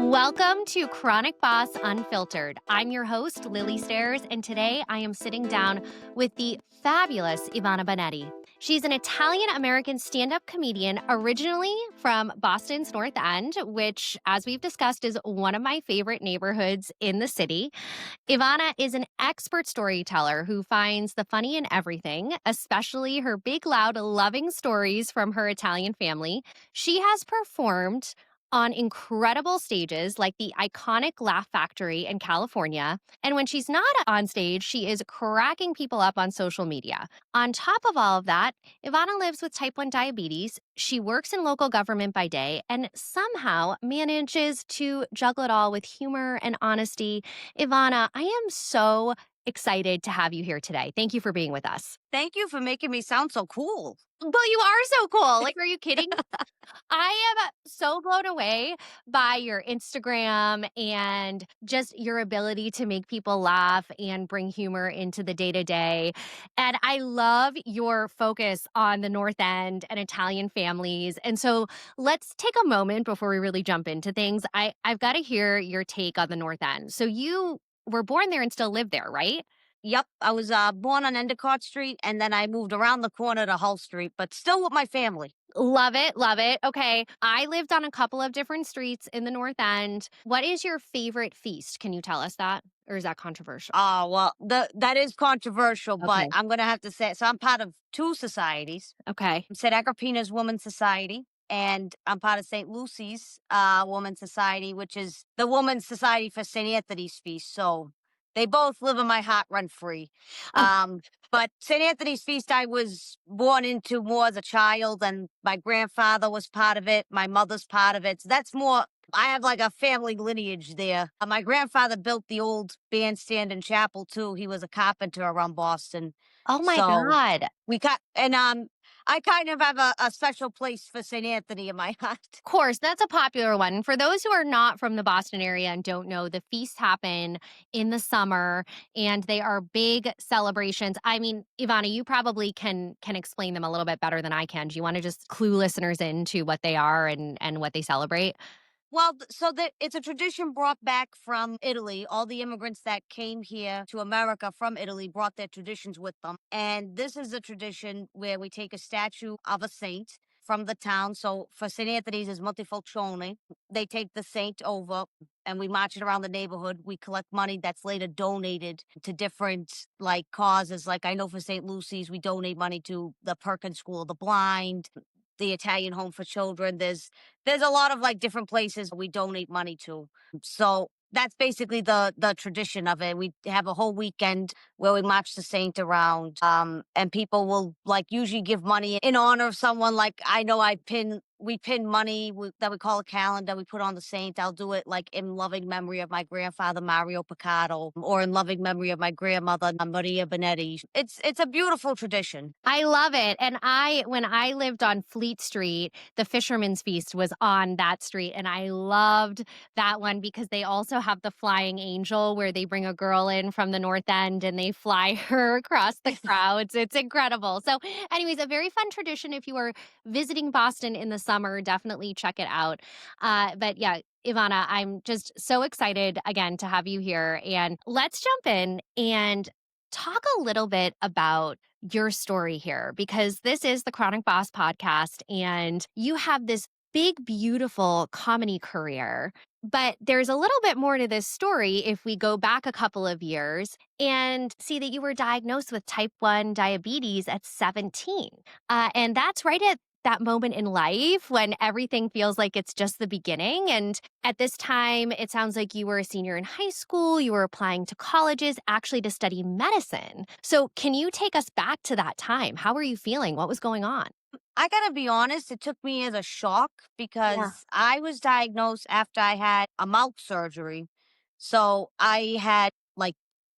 Welcome to Chronic Boss Unfiltered. I'm your host, Lilly Stairs, and today I am sitting down with the fabulous Ivana Bonetti. She's an Italian-American stand-up comedian originally from Boston's North End, which, as we've discussed, is one of my favorite neighborhoods in the city. Ivana is an expert storyteller who finds the funny in everything, especially her big, loud, loving stories from her Italian family. She has performed on incredible stages like the iconic Laugh Factory in California. And when she's not on stage, she is cracking people up on social media. On top of all of that, Ivana lives with type 1 diabetes. She works in local government by day and somehow manages to juggle it all with humor and honesty. Ivana, I am so excited to have you here today. Thank you for being with us. Thank you for making me sound so cool. Well, you are so cool. Like, are you kidding? I am so blown away by your Instagram and just your ability to make people laugh and bring humor into the day to day. And I love your focus on the North End and Italian families. And so let's take a moment before we really jump into things. I've got to hear your take on the North End. So you were born there and still live there, right? Yep, I was born on Endicott Street, and then I moved around the corner to Hull Street, but still with my family. Love it. Love it. Okay. I lived on a couple of different streets in the North End. What is your favorite feast? Can you tell us that? Or is that controversial? Oh, well, that is controversial, but Okay. I'm going to have to say, so I'm part of two societies. Okay. St. Agrippina's Women's Society, and I'm part of St. Lucy's Women's Society, which is the Women's Society for St. Anthony's Feast. So they both live in my heart rent free. Oh, But St. Anthony's Feast, I was born into more as a child, and my grandfather was part of it. My mother's part of it. So that's more, I have like a family lineage there. My grandfather built the old bandstand and chapel too. He was a carpenter around Boston. oh my So God. we got, and I kind of have a special place for St. Anthony in my heart. Of course, that's a popular one. For those who are not from the Boston area and don't know, the feasts happen in the summer and they are big celebrations. I mean, Ivana, you probably can explain them a little bit better than I can. Do you want to just clue listeners into what they are and what they celebrate? Well, so that it's a tradition brought back from Italy. All the immigrants that came here to America from Italy brought their traditions with them. And this is a tradition where we take a statue of a saint from the town. So for St. Anthony's is Montefelcione. They take the saint over and we march it around the neighborhood. We collect money that's later donated to different like causes. Like I know for St. Lucy's, we donate money to the Perkins School of the Blind, the Italian Home for Children. There's a lot of like different places we donate money to. So that's basically the tradition of it. We have a whole weekend where we march the saint around, and people will like usually give money in honor of someone. Like I know we pin money that we call a calendar. We put on the saint. I'll do it like in loving memory of my grandfather Mario Piccato, or in loving memory of my grandmother Maria Bonetti. It's a beautiful tradition. I love it. And when I lived on Fleet Street, the Fisherman's Feast was on that street. And I loved that one because they also have the flying angel where they bring a girl in from the North End and they fly her across the crowds. It's incredible. So, anyways, a very fun tradition. If you are visiting Boston in the summer, definitely check it out. But yeah, Ivana, I'm just so excited again to have you here. And let's jump in and talk a little bit about your story here, because this is the Chronic Boss podcast and you have this big, beautiful comedy career. But there's a little bit more to this story if we go back a couple of years and see that you were diagnosed with type 1 diabetes at 17. And that's right at that moment in life when everything feels like it's just the beginning. And at this time, it sounds like you were a senior in high school. You were applying to colleges actually to study medicine. So can you take us back to that time? How were you feeling? What was going on? I gotta be honest, it took me as a shock Yeah. because I was diagnosed after I had a mouth surgery. So I had like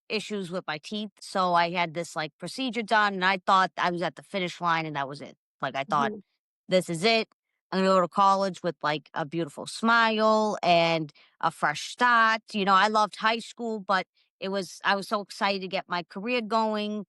issues with my teeth. So I had this like procedure done and I thought I was at the finish line and that was it. Like I thought, Mhm. this is it. I'm gonna go to college with like a beautiful smile and a fresh start. I loved high school, but I was so excited to get my career going.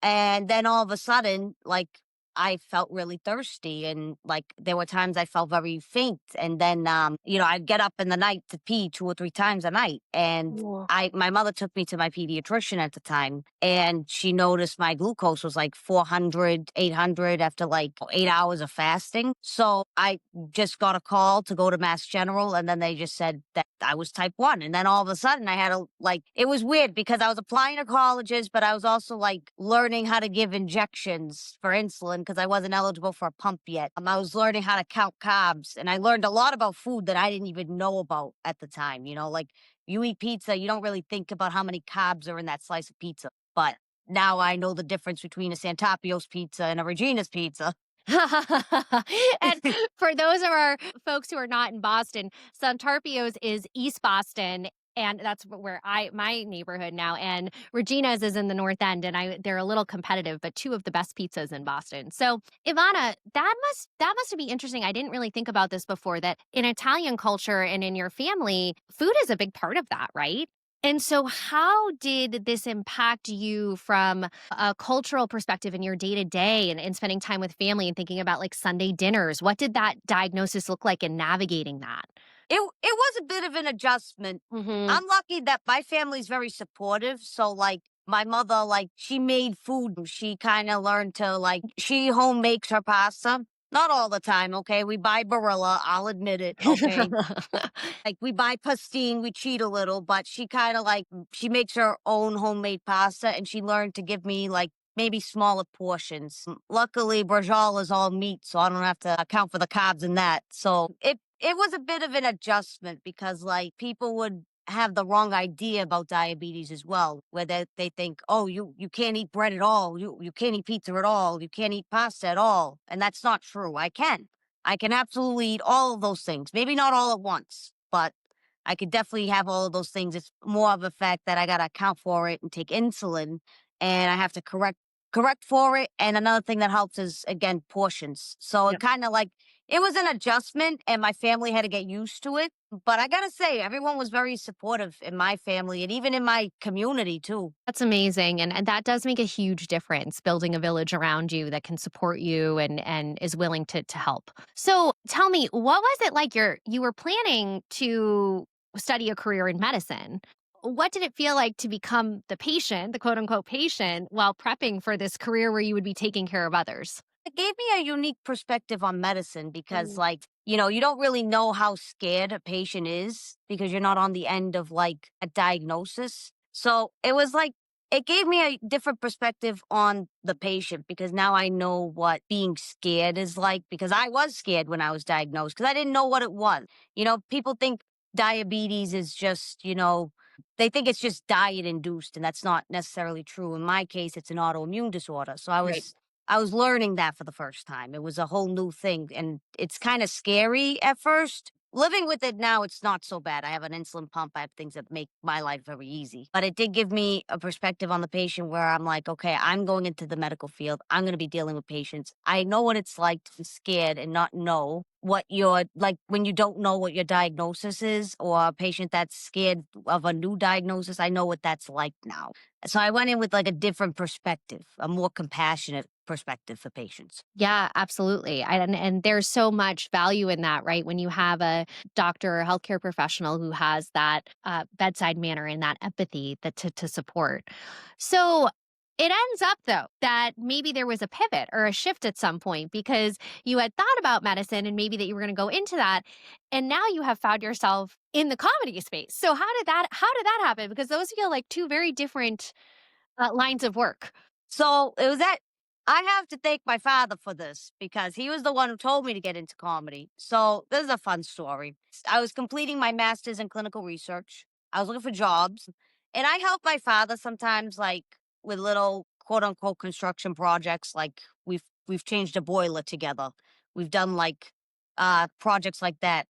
And then all of a sudden, like I felt really thirsty, and like there were times I felt very faint, and then I'd get up in the night to pee 2 or 3 times a night. And Ooh. my mother took me to my pediatrician at the time, and she noticed my glucose was like 400, 800 after like 8 hours of fasting. So I just got a call to go to Mass General, and then they just said that I was type 1. And then all of a sudden I had to, like, it was weird because I was applying to colleges, but I was also like learning how to give injections for insulin because I wasn't eligible for a pump yet. I was learning how to count carbs, and I learned a lot about food that I didn't even know about at the time. Like, you eat pizza, you don't really think about how many carbs are in that slice of pizza. But now I know the difference between a Santapio's pizza and a Regina's pizza. And for those of our folks who are not in Boston, Santarpio's is East Boston, and that's where my neighborhood now, and Regina's is in the North End, and they're a little competitive, but two of the best pizzas in Boston. So, Ivana, that must be interesting. I didn't really think about this before, that in Italian culture and in your family, food is a big part of that, right? And so, how did this impact you from a cultural perspective in your day to day and spending time with family and thinking about like Sunday dinners? What did that diagnosis look like in navigating that? It was a bit of an adjustment. Hmm. I'm lucky that my family's very supportive. So like my mother, like she made food. She kind of learned to like she home makes her pasta. Not all the time, okay? We buy Barilla, I'll admit it, okay? Like we buy pastine, we cheat a little, but she kind of like she makes her own homemade pasta, and she learned to give me like maybe smaller portions. Luckily, Brajol is all meat, so I don't have to account for the carbs in that. So it was a bit of an adjustment because like people would have the wrong idea about diabetes as well, where they think, oh, you can't eat bread at all, you can't eat pizza at all, you can't eat pasta at all, and that's not true. I can absolutely eat all of those things. Maybe not all at once, but I could definitely have all of those things. It's more of a fact that I got to account for it and take insulin, and I have to correct for it. And another thing that helps is again portions. So it kind of like it was an adjustment, and my family had to get used to it. But I gotta say, everyone was very supportive in my family and even in my community too. That's amazing. And that does make a huge difference, building a village around you that can support you and is willing to help. So tell me, what was it like you were planning to study a career in medicine? What did it feel like to become the patient, the quote unquote patient, while prepping for this career where you would be taking care of others? It gave me a unique perspective on medicine because, Mm. like, you don't really know how scared a patient is because you're not on the end of like a diagnosis. So it was like, it gave me a different perspective on the patient because now I know what being scared is like because I was scared when I was diagnosed because I didn't know what it was. People think diabetes is just, they think it's just diet induced, and that's not necessarily true. In my case, it's an autoimmune disorder. So Right. I was learning that for the first time. It was a whole new thing, and it's kind of scary at first. Living with it now, it's not so bad. I have an insulin pump. I have things that make my life very easy. But it did give me a perspective on the patient where I'm like, okay, I'm going into the medical field. I'm going to be dealing with patients. I know what it's like to be scared and not know what your, like, when you don't know what your diagnosis is, or a patient that's scared of a new diagnosis. I know what that's like now. So I went in with like a different perspective, a more compassionate perspective for patients. Yeah, absolutely. And there's so much value in that, right? When you have a doctor or healthcare professional who has that bedside manner and that empathy that to support. So it ends up though that maybe there was a pivot or a shift at some point because you had thought about medicine and maybe that you were going to go into that, and now you have found yourself in the comedy space. So how did that happen? Because those feel like two very different lines of work. So it was that I have to thank my father for this because he was the one who told me to get into comedy. So this is a fun story. I was completing my master's in clinical research. I was looking for jobs, and I help my father sometimes, like with little quote unquote construction projects. Like we've changed a boiler together. We've done like projects like that.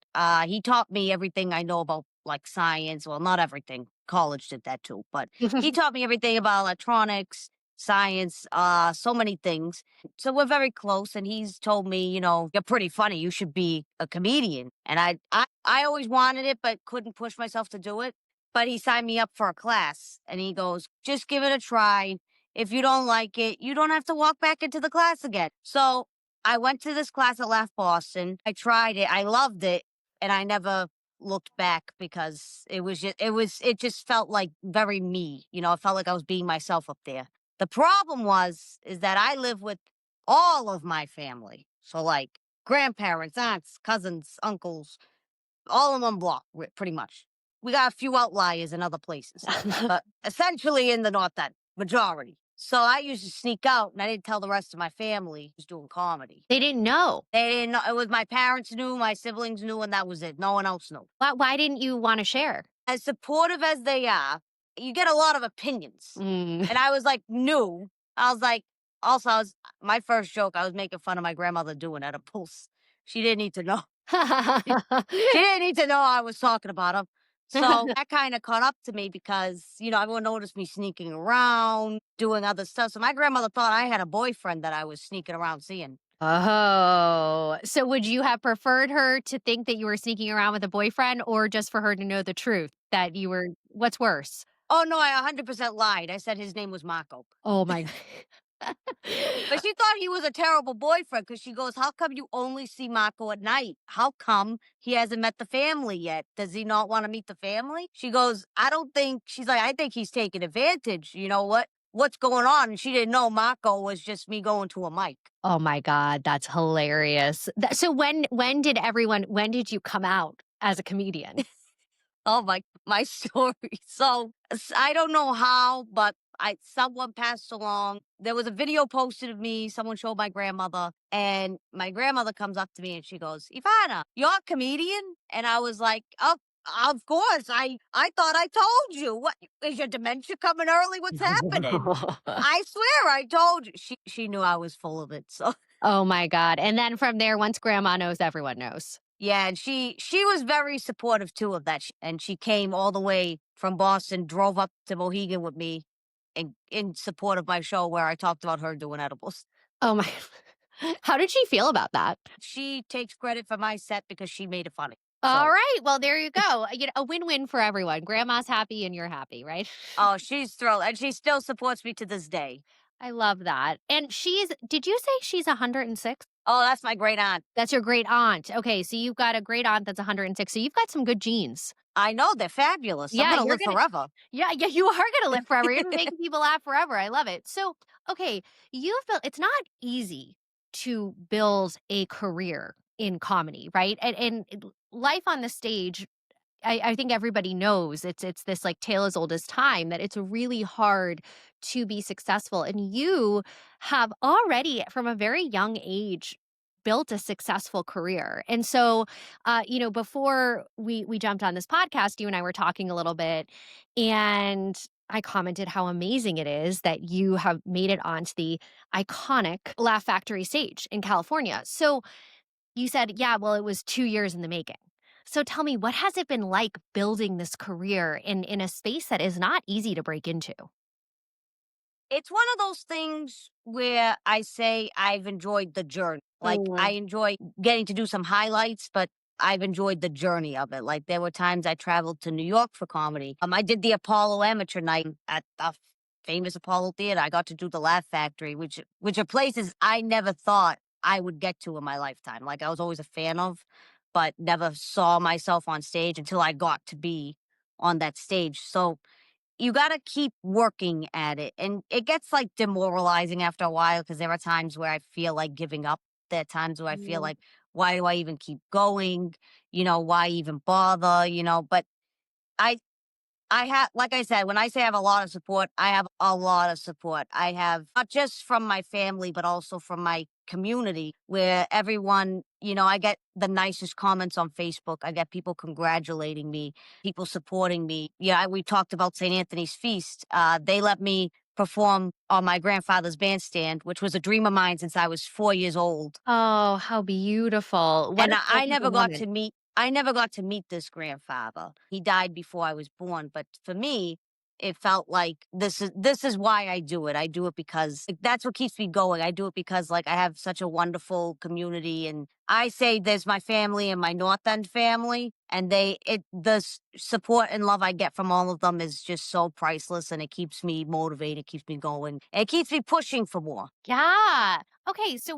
He taught me everything I know about like science. Well, not everything. College did that too, but he taught me everything about electronics, science, so many things. So we're very close, and he's told me, you're pretty funny. You should be a comedian. And I always wanted it, but couldn't push myself to do it. But he signed me up for a class, and he goes, just give it a try. If you don't like it, you don't have to walk back into the class again. So I went to this class at Laugh Boston. I tried it. I loved it. And I never looked back because it just felt like very me. It felt like I was being myself up there. The problem is that I live with all of my family. So like grandparents, aunts, cousins, uncles, all in one block, pretty much. We got a few outliers in other places, but essentially in the North End, majority. So I used to sneak out and I didn't tell the rest of my family I was doing comedy. They didn't know. They didn't know. It was my parents knew, my siblings knew, and that was it. No one else knew. Why didn't you wanna share? As supportive as they are, you get a lot of opinions. Mm. And I was like, new. I was like, also, my first joke, I was making fun of my grandmother doing edibles. She didn't need to know. She didn't need to know I was talking about him. So that kind of caught up to me because, everyone noticed me sneaking around, doing other stuff. So my grandmother thought I had a boyfriend that I was sneaking around seeing. Oh, so would you have preferred her to think that you were sneaking around with a boyfriend or just for her to know the truth that you were what's worse? Oh, no, I 100% lied. I said his name was Marco. Oh my But she thought he was a terrible boyfriend because she goes, how come you only see Marco at night? How come he hasn't met the family yet? Does he not want to meet the family? She goes, I don't think, she's like, I think he's taking advantage. You know what? What's going on? And she didn't know Marco was just me going to a mic. Oh my god, that's hilarious. So when did you come out as a comedian? Oh my story. So I don't know how, but someone passed along. There was a video posted of me. Someone showed my grandmother, and my grandmother comes up to me and she goes, "Ivana, you're a comedian?" And I was like, "Oh, of course. I thought I told you. What is your dementia coming early? What's happening?" I swear I told you. She knew I was full of it. So Oh my god, and then from there, once grandma knows, everyone knows. yeah, and she was very supportive too of that, and she came all the way from Boston, drove up to Mohegan with me, in support of my show where I talked about her doing edibles. Oh my how did she feel about that? She takes credit for my set because she made it funny. All So, right, well, there you go. A win-win for everyone. Grandma's happy and you're happy, right? oh, she's thrilled, and she still supports me to this day. I love that. And did you say she's 106? Oh, that's my great aunt. That's your great aunt. Okay, so you've got a great aunt that's 106. So you've got some good genes. I know they're fabulous. I'm Yeah, gonna you're live gonna forever. yeah, you are gonna live forever. You're gonna be making people laugh forever. I love it. So, okay, it's not easy to build a career in comedy, right? And life on the stage, I think everybody knows it's this like tale as old as time that it's really hard to be successful. And you have already from a very young age built a successful career. And so, before we jumped on this podcast, you and I were talking a little bit, and I commented how amazing it is that you have made it onto the iconic Laugh Factory stage in California. So you said, yeah, well, it was 2 years in the making. So tell me, what has it been like building this career in a space that is not easy to break into? It's one of those things where I say I've enjoyed the journey. Like, I Mm. enjoy getting to do some highlights, but I've enjoyed the journey of it. Like, there were times I traveled to New York for comedy. I did the Apollo Amateur Night at the famous Apollo Theater. I got to do the Laugh Factory, which are places I never thought I would get to in my lifetime. Like, I was always a fan of, but never saw myself on stage until I got to be on that stage. So you gotta keep working at it, and it gets, like, demoralizing after a while because there are times where I feel like giving up. There are times where I feel Mm. like, "Why do I even keep going?" "Why even bother?" But I I have, like I said, when I say I have a lot of support, I have a lot of support. I have not just from my family, but also from my community where everyone, I get the nicest comments on Facebook. I get people congratulating me, people supporting me. Yeah, we talked about St. Anthony's Feast. They let me perform on my grandfather's bandstand, which was a dream of mine since I was 4 years old. Oh, how beautiful. What And a I special never got to woman. meet I never got to meet this grandfather. He died before I was born, but for me, it felt like this is why I do it. I do it because like, that's what keeps me going. I do it because like I have such a wonderful community, and I say there's my family and my North End family, and support and love I get from all of them is just so priceless, and it keeps me motivated, keeps me going, and it keeps me pushing for more. Yeah. Okay, so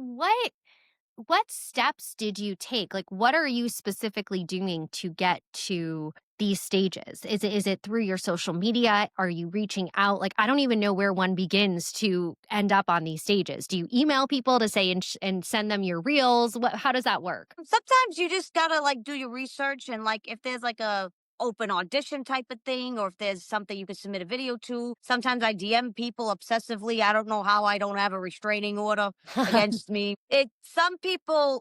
what steps did you take? Like, what are you specifically doing to get to these stages? Is it through your social media? Are you reaching out? Like, I don't even know where one begins to end up on these stages. Do you email people to say and send them your reels? How does that work? Sometimes you just gotta like do your research, and like if there's like a open audition type of thing, or if there's something you could submit a video to. Sometimes I DM people obsessively. I don't know how I don't have a restraining order against me.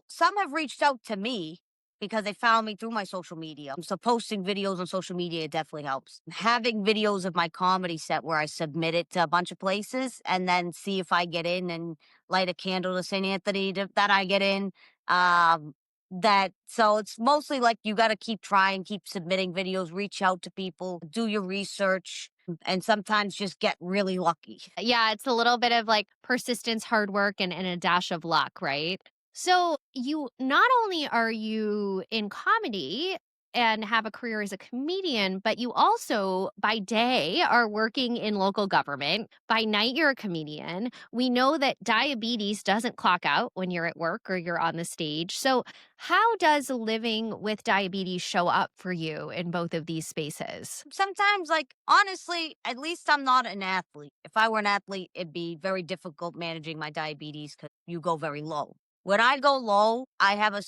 Some have reached out to me because they found me through my social media. So posting videos on social media definitely helps. Having videos of my comedy set where I submit it to a bunch of places and then see if I get in and light a candle to St. Anthony that I get in. Um, that so it's mostly like you got to keep trying, keep submitting videos, reach out to people, do your research, and sometimes just get really lucky. Yeah, it's a little bit of like persistence, hard work, and a dash of luck, right? So, you not only are you in comedy and have a career as a comedian, but you also, by day, are working in local government. By night, you're a comedian. We know that diabetes doesn't clock out when you're at work or you're on the stage. So, how does living with diabetes show up for you in both of these spaces? Sometimes, like, honestly, at least I'm not an athlete. If I were an athlete, it'd be very difficult managing my diabetes because you go very low. When I go low, I have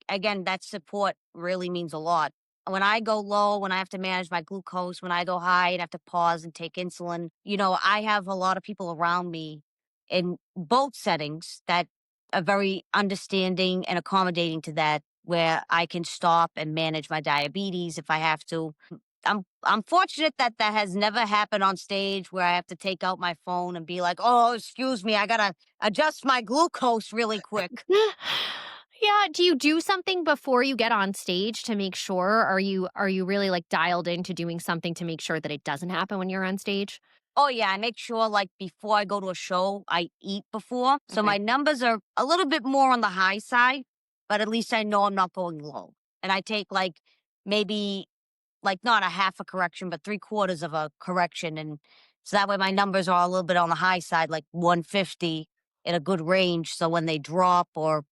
again, that support really means a lot. When I go low, when I have to manage my glucose, when I go high and have to pause and take insulin, I have a lot of people around me in both settings that are very understanding and accommodating to that, where I can stop and manage my diabetes if I have to. I'm fortunate that that has never happened on stage where I have to take out my phone and be like, "Oh, excuse me, I gotta adjust my glucose really quick." Yeah, do you do something before you get on stage to make sure? Are you really, like, dialed into doing something to make sure that it doesn't happen when you're on stage? Oh yeah, I make sure like before I go to a show, I eat before, so Okay. my numbers are a little bit more on the high side, but at least I know I'm not going low. And I take like maybe like not a half a correction, but three quarters of a correction, and so that way my numbers are a little bit on the high side, like 150 in a good range. So when they drop or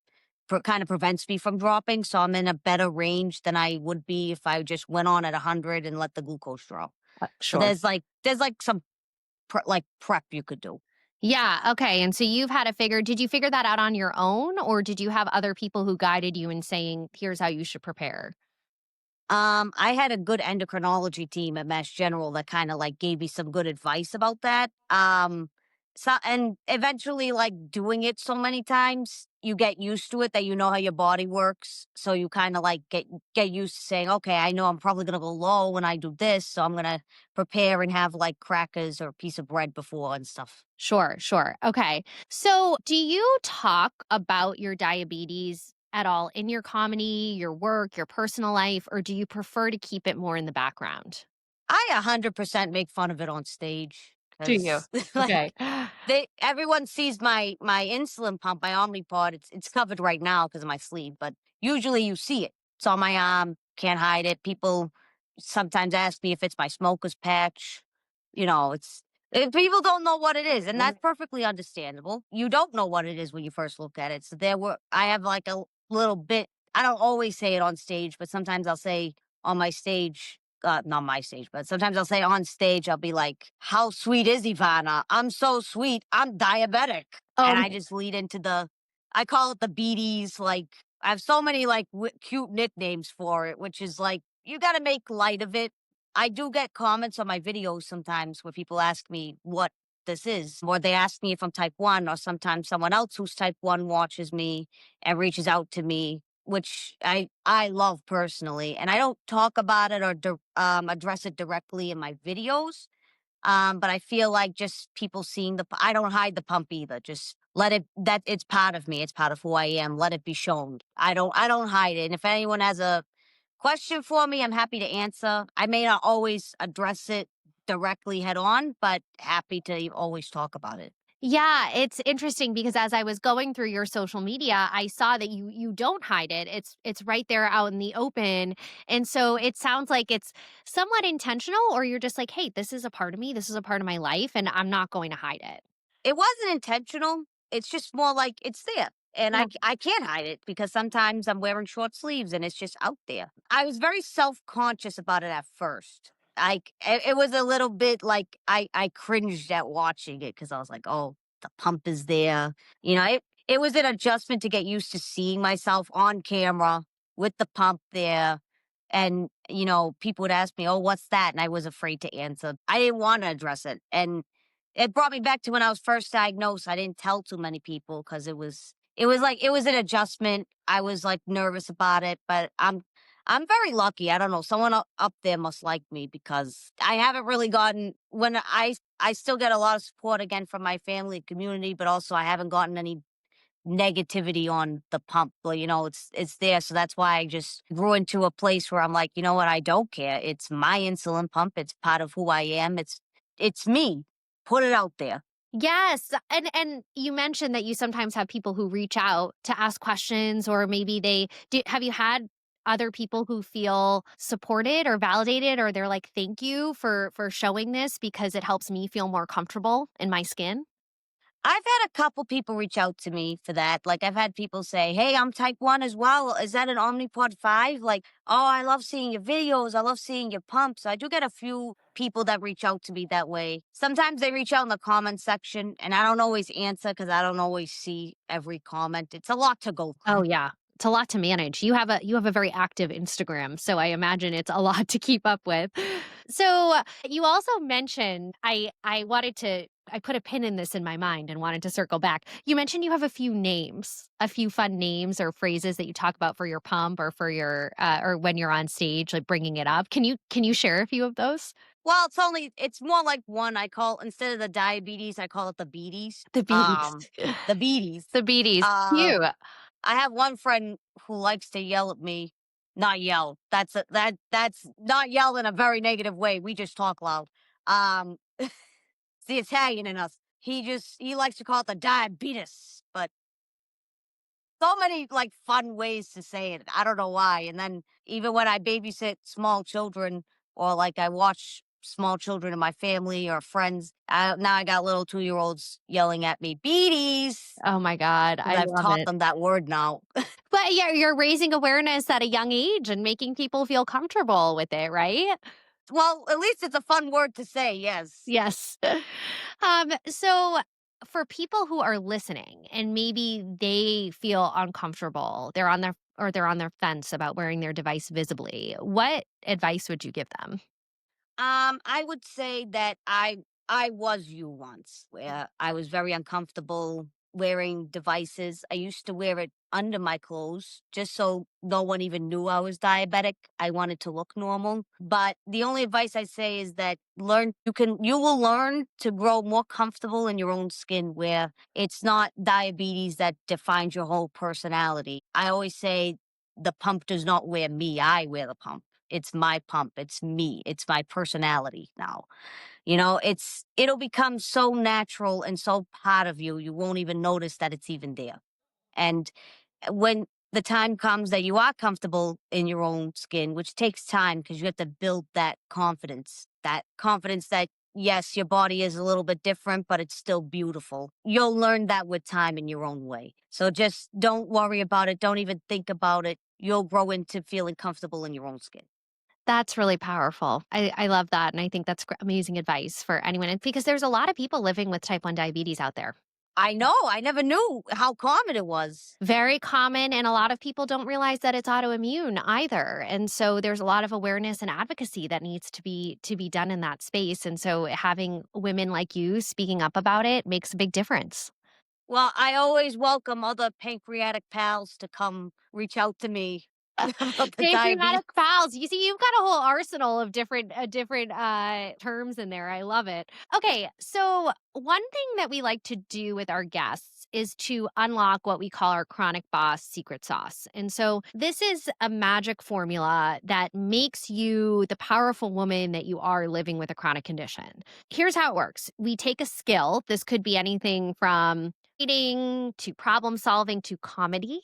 kind of prevents me from dropping. So I'm in a better range than I would be if I just went on at 100 and let the glucose drop. So Sure. there's like some like prep you could do. Yeah, okay, and so you've had to figure did you figure that out on your own, or did you have other people who guided you in saying, "Here's how you should prepare"? I had a good endocrinology team at Mass General that kind of like gave me some good advice about that. So and eventually, like doing it so many times, you get used to it that you know how your body works. So you kind of like get used to saying, okay, I know I'm probably gonna go low when I do this, so I'm gonna prepare and have like crackers or a piece of bread before and stuff. Sure, sure. Okay. So, do you talk about your diabetes at all in your comedy, your work, your personal life, or do you prefer to keep it more in the background? I 100% make fun of it on stage Do you? because like Okay. everyone sees my insulin pump, my Omnipod. It's covered right now because of my sleeve, but usually you see it. It's on my arm, can't hide it. People sometimes ask me if it's my smoker's patch. People don't know what it is, and that's perfectly understandable. You don't know what it is when you first look at it. So I have like a little bit. I don't always say it on stage, but sometimes I'll say on my stage, not my stage, but sometimes I'll say on stage, I'll be like, "How sweet is Ivana? I'm so sweet. I'm diabetic." And Oh, I just lead into I call it the beaties. Like, I have so many like cute nicknames for it, which is like, you got to make light of it. I do get comments on my videos sometimes where people ask me what this is, or they ask me if I'm type 1, or sometimes someone else who's type 1 watches me and reaches out to me, which I love personally. And I don't talk about it or address it directly in my videos. But I feel like just people seeing I don't hide the pump either. Just let it, that it's part of me. It's part of who I am. Let it be shown. I don't hide it. And if anyone has a question for me, I'm happy to answer. I may not always address it directly head on, but happy to always talk about it. Yeah, it's interesting because as I was going through your social media, I saw that you don't hide it. It's right there out in the open. And so it sounds like it's somewhat intentional or you're just like, "Hey, this is a part of me. This is a part of my life and I'm not going to hide it." It wasn't intentional. It's just more like it's there. And Yeah. I can't hide it because sometimes I'm wearing short sleeves and it's just out there. I was very self-conscious about it at first. It was a little bit like I cringed at watching it because I was like, "Oh, the pump is there." It was an adjustment to get used to seeing myself on camera with the pump there. And, people would ask me, "Oh, what's that?" And I was afraid to answer. I didn't want to address it. And it brought me back to when I was first diagnosed. I didn't tell too many people because it was an adjustment. I was like nervous about it, but I'm very lucky. I don't know. Someone up there must like me because I haven't really gotten when I still get a lot of support again from my family and community, but also I haven't gotten any negativity on the pump. Well, it's there. So that's why I just grew into a place where I'm like, you know what, I don't care. It's my insulin pump. It's part of who I am. It's me. Put it out there. Yes, and you mentioned that you sometimes have people who reach out to ask questions or maybe have you had other people who feel supported or validated or they're like, "Thank you for showing this because it helps me feel more comfortable in my skin?" I've had a couple people reach out to me for that. Like I've had people say, "Hey, I'm type 1 as well. Is that an Omnipod 5?" Like, "Oh, I love seeing your videos. I love seeing your pumps." I do get a few people that reach out to me that way. Sometimes they reach out in the comment section and I don't always answer because I don't always see every comment. It's a lot to go Oh, through. yeah. It's a lot to manage. You have a very active Instagram, so I imagine it's a lot to keep up with. So, you also mentioned I put a pin in this in my mind and wanted to circle back. You mentioned you have a few names, a few fun names or phrases that you talk about for your pump or for your or when you're on stage, like bringing it up. Can you share a few of those? Well, it's more like one I call instead of the diabetes, I call it the beaties. The beaties. The beaties. The beaties. Uh Cute. I have one friend who likes to yell at me. Not yell. That's not yell in a very negative way. We just talk loud. Um, it's the Italian in us. He likes to call it the diabetes, but so many like fun ways to say it. I don't know why. And then even when I babysit small children or like I watch small children in my family or friends, now I got little 2-year olds yelling at me, beaties, Oh my god, because I I've love taught it. them that word now. But yeah, you're raising awareness at a young age and making people feel comfortable with it, right? Well, at least it's a fun word to say, yes. Yes. So for people who are listening and maybe they feel uncomfortable, they're on their fence about wearing their device visibly, what advice would you give them? I would say that I was you once, where I was very uncomfortable wearing devices. I used to wear it under my clothes just so no one even knew I was diabetic. I wanted to look normal. But the only advice I say is that you will learn to grow more comfortable in your own skin where it's not diabetes that defines your whole personality. I always say the pump does not wear me, I wear the pump. It's my pump. It's me. It's my personality now. It'll become so natural and so part of you, you won't even notice that it's even there. And when the time comes that you are comfortable in your own skin, which takes time because you have to build that confidence that yes, your body is a little bit different, but it's still beautiful. You'll learn that with time in your own way. So just don't worry about it. Don't even think about it. You'll grow into feeling comfortable in your own skin. That's really powerful. I love that. And I think that's amazing advice for anyone. And because there's a lot of people living with type 1 diabetes out there. I know. I never knew how common it was. Very common, and a lot of people don't realize that it's autoimmune either. And so there's a lot of awareness and advocacy that needs to be done in that space. And so having women like you speaking up about it makes a big difference. Well, I always welcome other pancreatic pals to come reach out to me. about the diabetes. Patriotic pals. You see, you've got a whole arsenal of different terms in there. I love it. Okay, so one thing that we like to do with our guests is to unlock what we call our chronic boss secret sauce. And so this is a magic formula that makes you the powerful woman that you are living with a chronic condition. Here's how it works. We take a skill. This could be anything from eating to problem solving to comedy.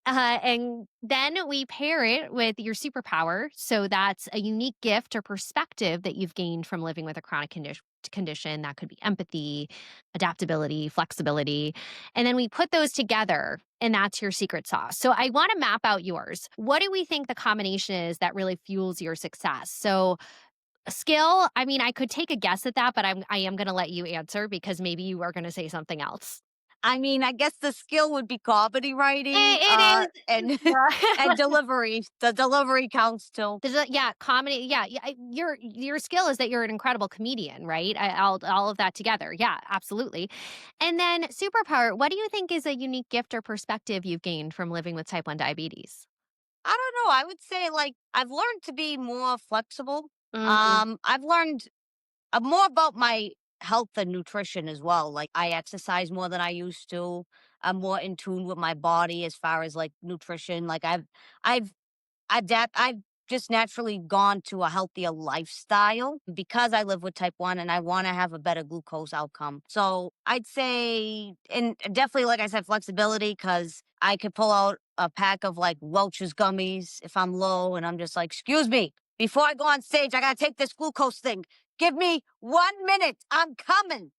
And then we pair it with your superpower. So that's a unique gift or perspective that you've gained from living with a chronic condition. That could be empathy, adaptability, flexibility. And then we put those together, and that's your secret sauce. So I want to map out yours. What do we think the combination is that really fuels your success? So a skill, I mean, I could take a guess at that, but I am going to let you answer because maybe you are going to say something else. I mean, I guess the skill would be comedy writing, It is. and Yeah. and delivery. The delivery counts too. Yeah, comedy. Yeah, yeah. Your skill is that you're an incredible comedian, right? All of that together. Yeah, absolutely. And then superpower. What do you think is a unique gift or perspective you've gained from living with type 1 diabetes? I don't know. I would say like I've learned to be more flexible. Mm. I've learned more about my health and nutrition as well. Like I exercise more than I used to. I'm more in tune with my body as far as like nutrition. Like I've I've just naturally gone to a healthier lifestyle because I live with type 1 and I want to have a better glucose outcome. So I'd say, and definitely, like I said, flexibility because I could pull out a pack of like Welch's gummies if I'm low and I'm just like, excuse me, before I go on stage, I got to take this glucose thing. Give me 1 minute. I'm coming.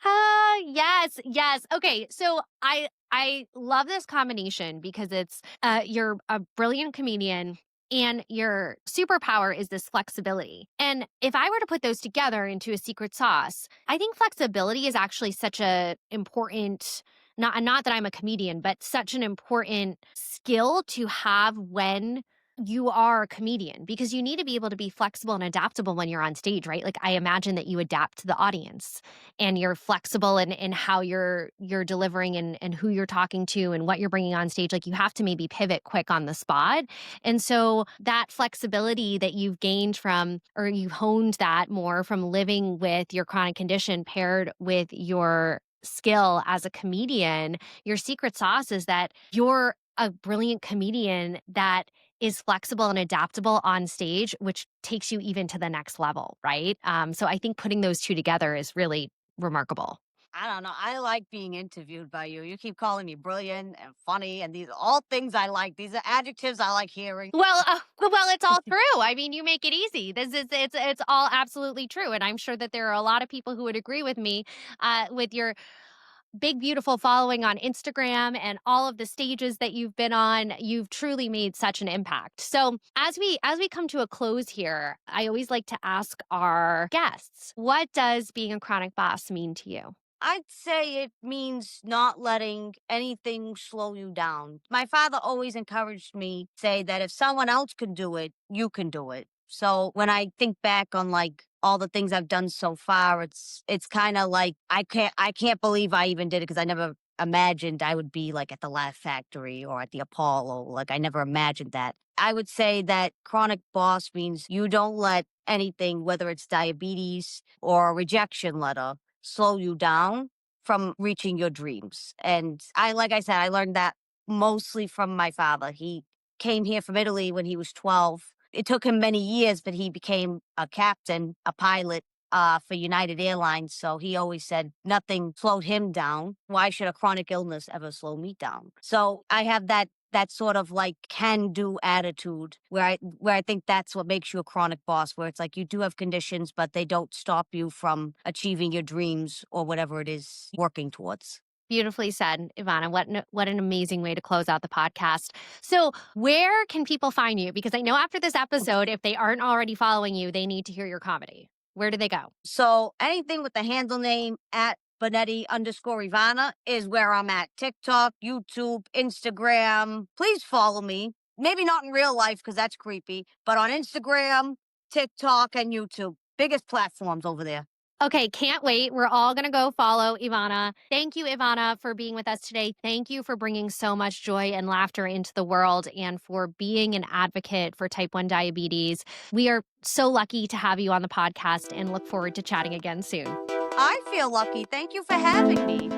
Yes, yes. Okay, so I love this combination because it's you're a brilliant comedian and your superpower is this flexibility. And if I were to put those together into a secret sauce, I think flexibility is actually such a important not that I'm a comedian, but such an important skill to have when you are a comedian because you need to be able to be flexible and adaptable when you're on stage, right? Like I imagine that you adapt to the audience and you're flexible in how you're delivering and who you're talking to and what you're bringing on stage. Like you have to maybe pivot quick on the spot. And so that flexibility that you've gained from or you've honed that more from living with your chronic condition paired with your skill as a comedian, your secret sauce is that you're a brilliant comedian that is flexible and adaptable on stage, which takes you even to the next level, right? So I think putting those two together is really remarkable. I don't know. I like being interviewed by you. You keep calling me brilliant and funny, and these are all things I like. These are adjectives I like hearing. Well, it's all true. I mean, you make it easy. This is it's all absolutely true, and I'm sure that there are a lot of people who would agree with me with your big beautiful following on Instagram and all of the stages that you've been on. You've truly made such an impact. So, as we come to a close here, I always like to ask our guests, what does being a chronic boss mean to you? I'd say it means not letting anything slow you down. My father always encouraged me say that if someone else can do it, you can do it. So when I think back on like all the things I've done so far, it's kind of like I can't believe I even did it because I never imagined I would be like at the Laugh Factory or at the Apollo. Like I never imagined that. I would say that chronic boss means you don't let anything, whether it's diabetes or a rejection letter, slow you down from reaching your dreams. And like I said, I learned that mostly from my father. He came here from Italy when he was 12. It took him many years, but he became a captain, a pilot for United Airlines. So he always said nothing slowed him down. Why should a chronic illness ever slow me down? So I have that sort of like can do attitude where I think that's what makes you a chronic boss, where it's like you do have conditions, but they don't stop you from achieving your dreams or whatever it is working towards. Beautifully said, Ivana. What an amazing way to close out the podcast. So, where can people find you? Because I know after this episode, if they aren't already following you, they need to hear your comedy. Where do they go? So anything with the handle name at Bonetti_Ivana is where I'm at. TikTok, YouTube, Instagram. Please follow me. Maybe not in real life because that's creepy, but on Instagram, TikTok, and YouTube. Biggest platforms over there. Okay, can't wait. We're all going to go follow Ivana. Thank you, Ivana, for being with us today. Thank you for bringing so much joy and laughter into the world and for being an advocate for type 1 diabetes. We are so lucky to have you on the podcast and look forward to chatting again soon. I feel lucky. Thank you for having me.